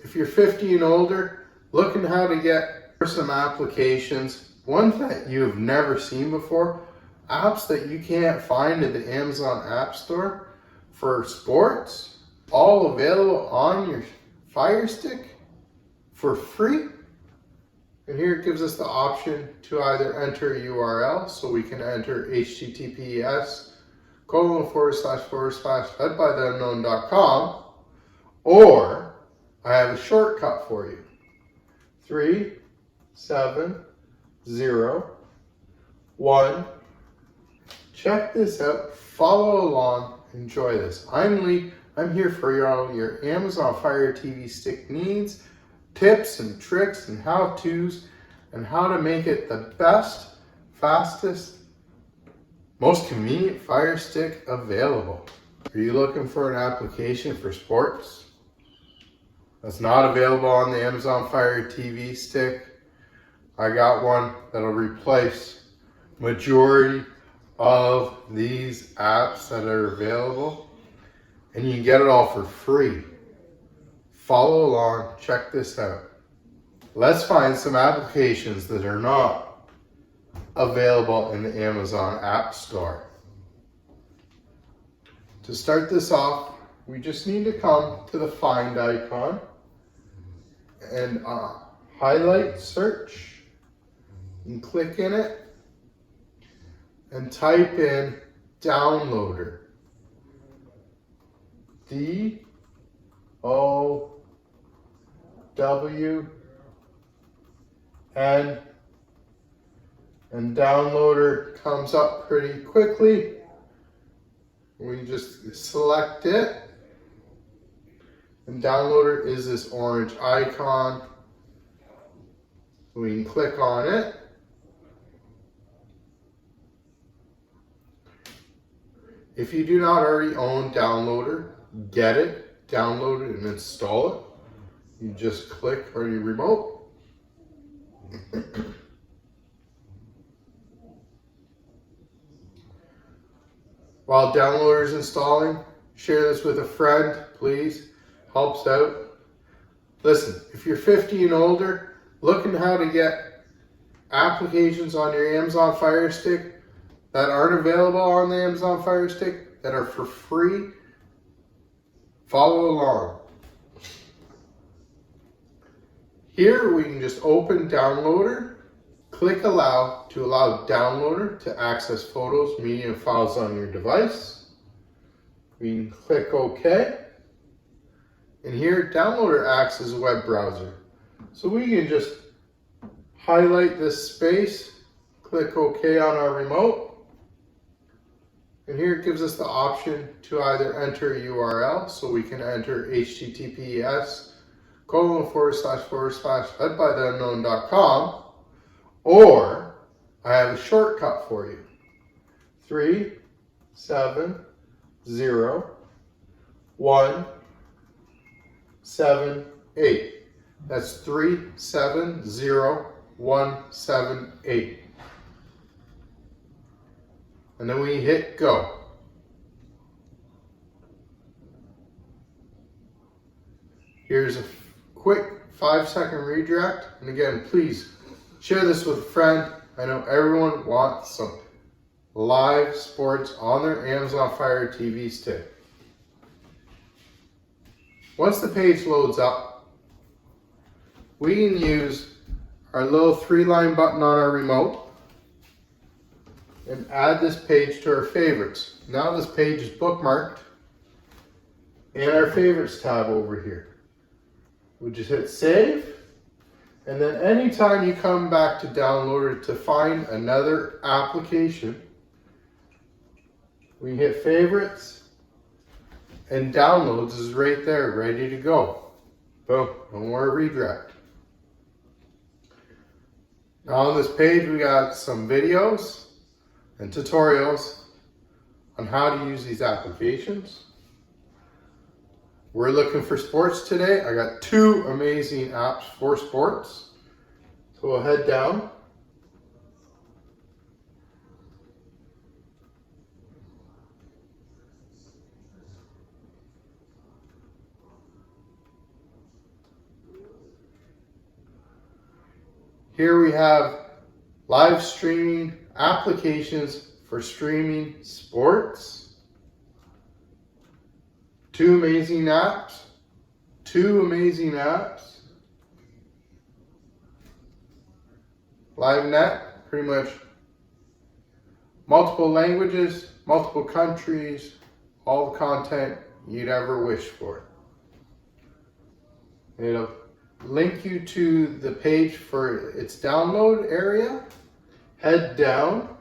if you're 50 and older, looking how to get some applications, ones that you have never seen before, apps that you can't find in the Amazon App Store for sports, all available on your Fire Stick for free. And here it gives us the option to either enter a URL, so we can enter https://fedbytheunknown.com, or I have a shortcut for you. 3701. Check this out, follow along, enjoy this. I'm Lee. I'm here for all your Amazon Fire TV Stick needs, tips and tricks and how-tos, and how to make it the best, fastest, most convenient Fire Stick available. Are you looking for an application for sports that's not available on the Amazon Fire TV Stick? I got one that'll replace majority of these apps that are available, and you can get it all for free. Follow along, check this out. Let's find some applications that are not available in the Amazon App Store. To start this off, we just need to come to the find icon and highlight search and click in it and type in downloader. D-O-W-N, and downloader comes up pretty quickly. We just select it, and downloader is this orange icon. We can click on it. If you do not already own downloader, get it, download it, and install it. You just click on your remote. While downloader is installing, share this with a friend, please. Helps out. Listen, if you're 50 and older, looking how to get applications on your Amazon Fire Stick that aren't available on the Amazon Fire Stick, that are for free, follow along. Here we can just open downloader, click allow to allow downloader to access photos, media, and files on your device. We can click OK. And here downloader acts as a web browser. So we can just highlight this space, click OK on our remote. And here it gives us the option to either enter a URL, so we can enter https://fedbytheunknown.com, or I have a shortcut for you. 370178. That's 370178. And then we hit go. Here's a quick 5-second redirect. And again, please share this with a friend. I know everyone wants some live sports on their Amazon Fire TV Stick. Once the page loads up, we can use our little 3-line button on our remote and add this page to our favorites. Now this page is bookmarked in our favorites tab over here. We'll just hit save, and then anytime you come back to downloader to find another application, we hit favorites, and downloads is right there, ready to go. Boom, no more redirect. Now on this page we got some videos and tutorials on how to use these applications. We're looking for sports today. I got 2 amazing apps for sports. So we'll head down. Here we have live streaming applications for streaming sports. Two amazing apps. LiveNet, pretty much multiple languages, multiple countries, all the content you'd ever wish for. It'll link you to the page for its download area. Head down.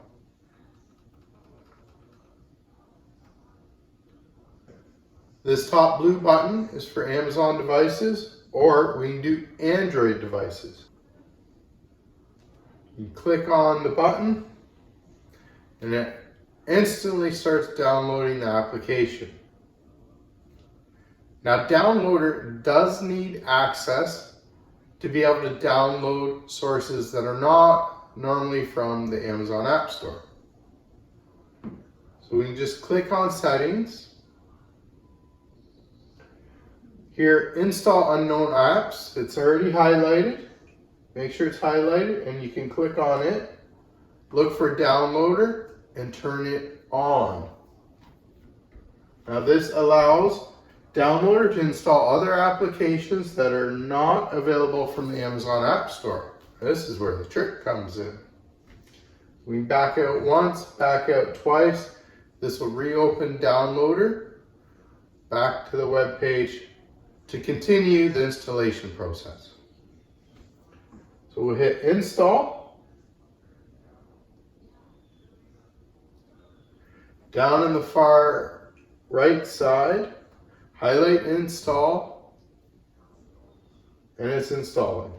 This top blue button is for Amazon devices, or we can do Android devices. You click on the button and it instantly starts downloading the application. Now, Downloader does need access to be able to download sources that are not normally from the Amazon App Store. So we can just click on Settings. Here, Install Unknown Apps. It's already highlighted. Make sure it's highlighted and you can click on it. Look for Downloader and turn it on. Now, this allows Downloader to install other applications that are not available from the Amazon App Store. This is where the trick comes in. We back out once, back out twice. This will reopen Downloader back to the web page to continue the installation process. So we'll hit Install. Down in the far right side, highlight Install, and it's installing.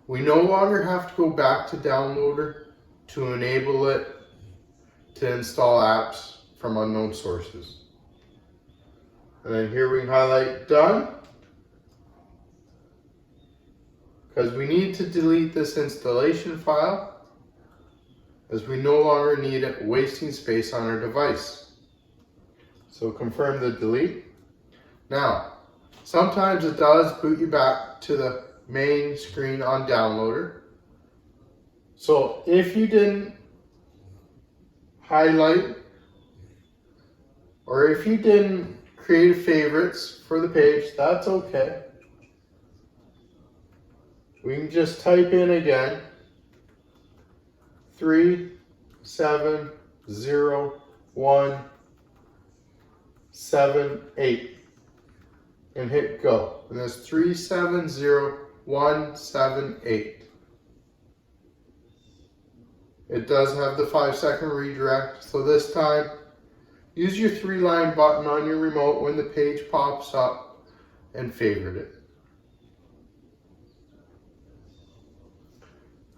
We no longer have to go back to Downloader to enable it to install apps from unknown sources. And then here we can highlight Done, because we need to delete this installation file as we no longer need it wasting space on our device. So confirm the delete. Now, sometimes it does boot you back to the main screen on Downloader. So if you didn't highlight or if you didn't create favorites for the page, that's okay. We can just type in again 370-178 and hit go. And that's 370-178. It does have the 5-second redirect, so this time use your 3-line button on your remote when the page pops up and favorite it.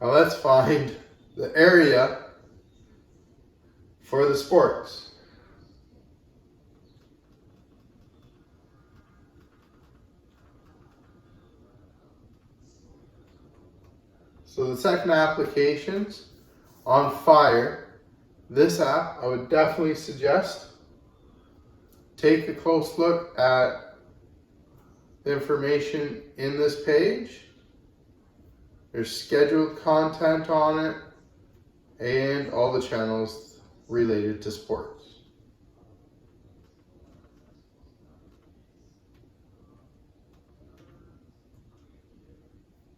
Now let's find the area for the sports. So the second application's on Fire. This app, I would definitely suggest take a close look at the information in this page. There's scheduled content on it and all the channels related to sports.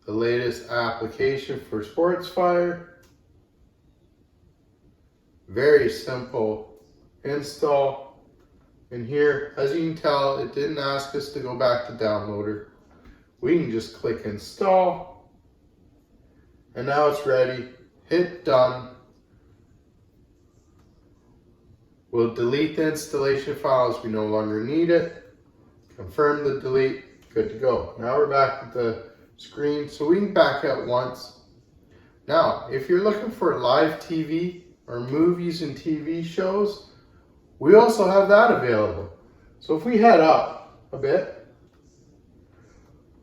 The latest application for Sports Fire. Very simple install. And here, as you can tell, it didn't ask us to go back to Downloader. We can just click Install. And now it's ready. Hit Done. We'll delete the installation file as we no longer need it. Confirm the delete. Good to go. Now we're back at the screen, so we can back out once. Now, if you're looking for live TV or movies and TV shows, we also have that available. So if we head up a bit,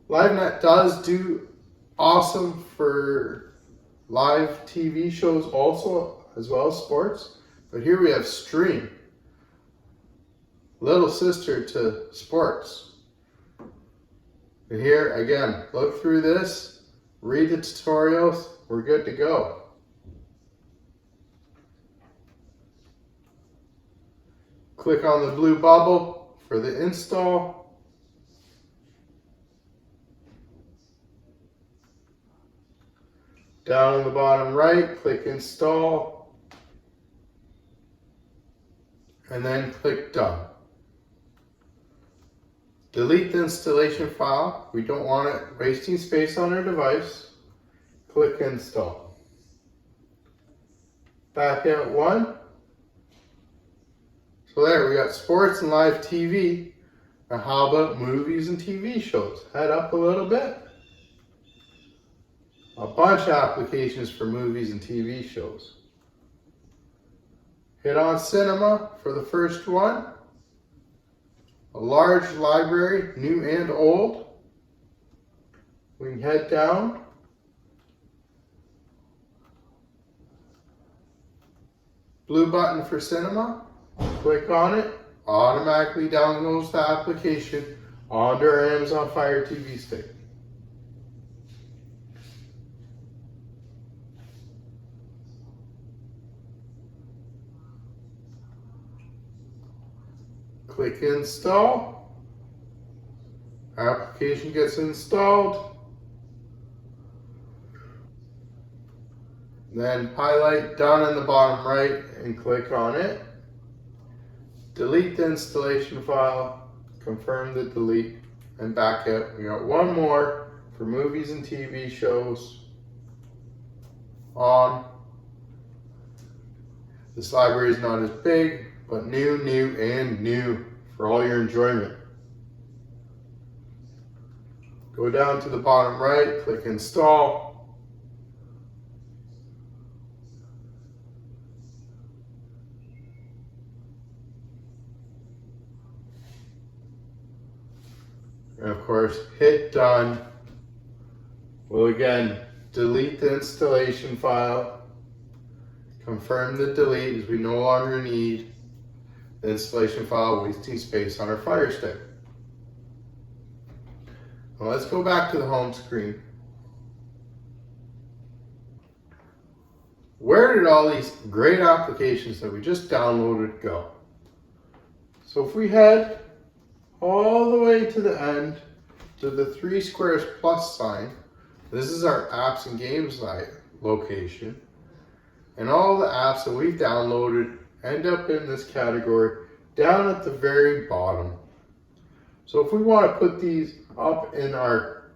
LiveNet does do awesome for live TV shows also, as well as sports. But here we have Stream, little sister to sports. And here again, look through this. read the tutorials, we're good to go. Click on the blue bubble for the install. Down in the bottom right, click install. And then click done. Delete the installation file. We don't want it wasting space on our device. Click install. Back out one. So there, we got sports and live TV. Now how about movies and TV shows? Head up a little bit. A bunch of applications for movies and TV shows. Hit on cinema for the first one. A large library, new and old. We can head down. Blue button for cinema. Click on it. Automatically downloads the application onto our Amazon Fire TV stick. Click install. Application gets installed. Then highlight down in the bottom right and click on it. Delete the installation file, confirm the delete, and back out. We got one more for movies and TV shows on. This library is not as big, but new, and new for all your enjoyment. Go down to the bottom right, click install. And of course, hit done. We'll again delete the installation file. Confirm the delete as we no longer need the installation file wasting space on our Fire Stick. Now let's go back to the home screen. Where did all these great applications that we just downloaded go? So if we head all the way to the end to the 3 squares plus sign, this is our apps and games location. And all the apps that we've downloaded end up in this category down at the very bottom. So if we want to put these up in our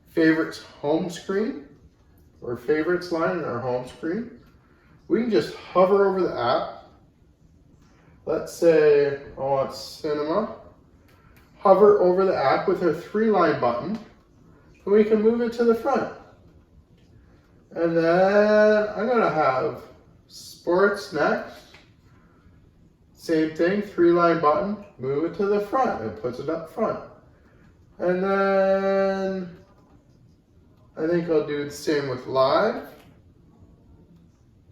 favorites home screen or favorites line in our home screen, we can just hover over the app. Let's say I want cinema. Hover over the app with our 3-line button and we can move it to the front. And then I'm going to have sports next. Same thing, 3-line button, move it to the front. It puts it up front. And then I think I'll do the same with live.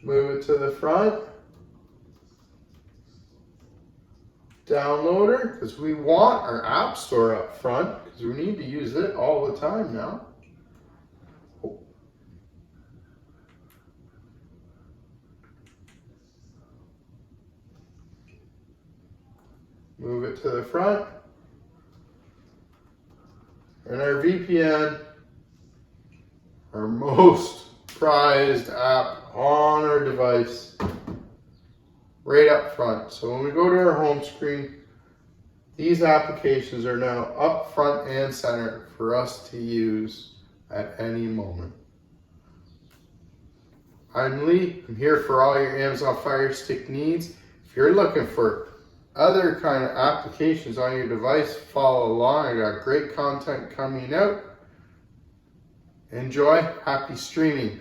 Move it to the front. Downloader, because we want our app store up front, because we need to use it all the time now. Move it to the front. And our VPN, our most prized app on our device, right up front. So when we go to our home screen, these applications are now up front and center for us to use at any moment. I'm Lee. I'm here for all your Amazon Fire Stick needs. If you're looking for other kind of applications on your device, follow along. I got great content coming out. Enjoy. Happy streaming.